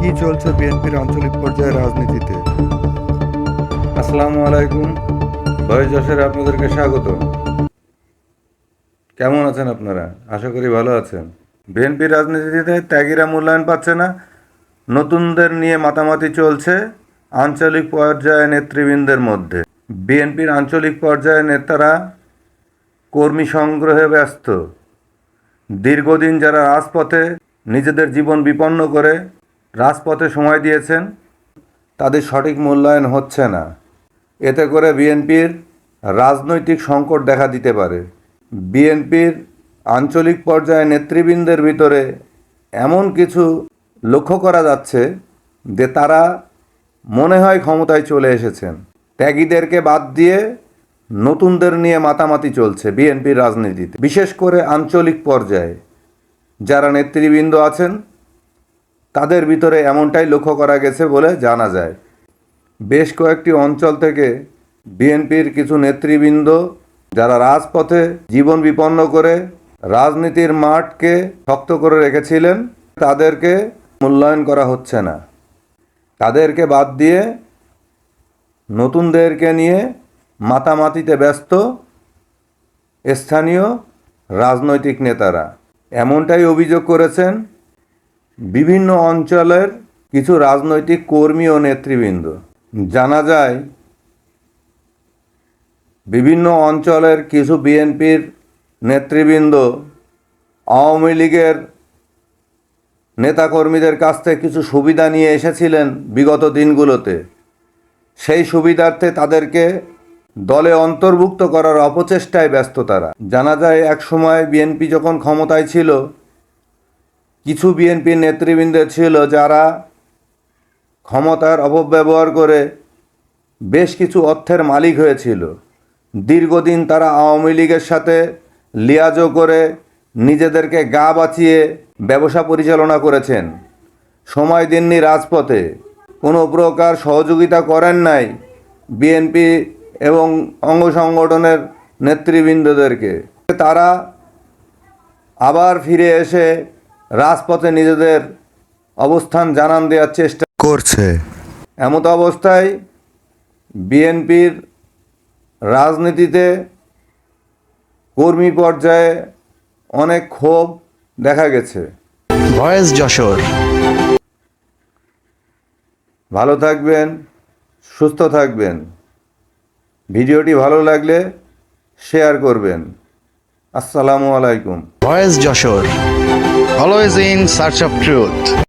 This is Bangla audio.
কি চলছে বিএনপির আঞ্চলিক পর্যায়ে রাজনীতিতে? আসসালামু আলাইকুম। ভয়েস যশোরে আপনাদেরকে স্বাগত। কেমন আছেন আপনারা? আশা করি ভালো আছেন। বিএনপির রাজনীতিতে ত্যাগীরা মূল্যায়ন পাচ্ছে না, নতুনদের নিয়ে মাতামাতি চলছে আঞ্চলিক পর্যায়ে নেতৃবৃন্দের মধ্যে। বিএনপির আঞ্চলিক পর্যায়ে নেতারা কর্মী সংগ্রহে ব্যস্ত। দীর্ঘদিন যারা রাজপথে নিজেদের জীবন বিপন্ন করে রাজপথে সময় দিয়েছেন, তাদের সঠিক মূল্যায়ন হচ্ছে না। এতে করে বিএনপির রাজনৈতিক সংকট দেখা দিতে পারে। বিএনপির আঞ্চলিক পর্যায়ে নেতৃবৃন্দের ভিতরে এমন কিছু লক্ষ্য করা যাচ্ছে যে তারা মনে হয় ক্ষমতায় চলে এসেছেন। ত্যাগীদেরকে বাদ দিয়ে নতুনদের নিয়ে মাতামাতি চলছে বিএনপির রাজনীতিতে, বিশেষ করে আঞ্চলিক পর্যায়ে যারা নেতৃবৃন্দ আছেন তাদের ভিতরে এমনটাই লক্ষ্য করা গেছে বলে জানা যায়। বেশ কয়েকটি অঞ্চল থেকে বিএনপির কিছু নেতৃবৃন্দ যারা রাজপথে জীবন বিপন্ন করে রাজনীতির মাঠকে শক্ত করে রেখেছিলেন, তাদেরকে মূল্যায়ন করা হচ্ছে না। তাদেরকে বাদ দিয়ে নতুনদেরকে নিয়ে মাতামাতিতে ব্যস্ত স্থানীয় রাজনৈতিক নেতারা। এমনটাই অভিযোগ করেছেন বিভিন্ন অঞ্চলের কিছু রাজনৈতিক কর্মী ও নেতৃবৃন্দ। জানা যায় বিভিন্ন অঞ্চলের কিছু বিএনপির নেতৃবৃন্দ আওয়ামী লীগের নেতাকর্মীদের কাছ থেকে কিছু সুবিধা নিয়ে এসেছিলেন বিগত দিনগুলোতে। সেই সুবিধার্থে তাদেরকে দলে অন্তর্ভুক্ত করার অপচেষ্টায় ব্যস্ত তারা। জানা যায় একসময় বিএনপি যখন ক্ষমতায় ছিল, কিছু বিএনপির নেতৃবৃন্দ ছিল যারা ক্ষমতার অপব্যবহার করে বেশ কিছু অর্থের মালিক হয়েছিল। দীর্ঘদিন তারা আওয়ামী লীগের সাথে লিয়াজো করে নিজেদেরকে গা বাঁচিয়ে ব্যবসা পরিচালনা করেছেন। সময় দেননি রাজপথে, কোনো প্রকার সহযোগিতা করেন নাই বিএনপি এবং অঙ্গ সংগঠনের নেতৃবৃন্দদেরকে। তারা আবার ফিরে এসে রাজপথে নিজেদের অবস্থান জানান দেওয়ার চেষ্টা করছে। এমত অবস্থায় বিএনপির রাজনীতিতে কর্মী পর্যায়ে অনেক ক্ষোভ দেখা গেছে। ভয়েস যশোর। ভালো থাকবেন, সুস্থ থাকবেন। ভিডিওটি ভালো লাগলে শেয়ার করবেন। আসসালামু আলাইকুম। Voice Jessore, always in search of truth.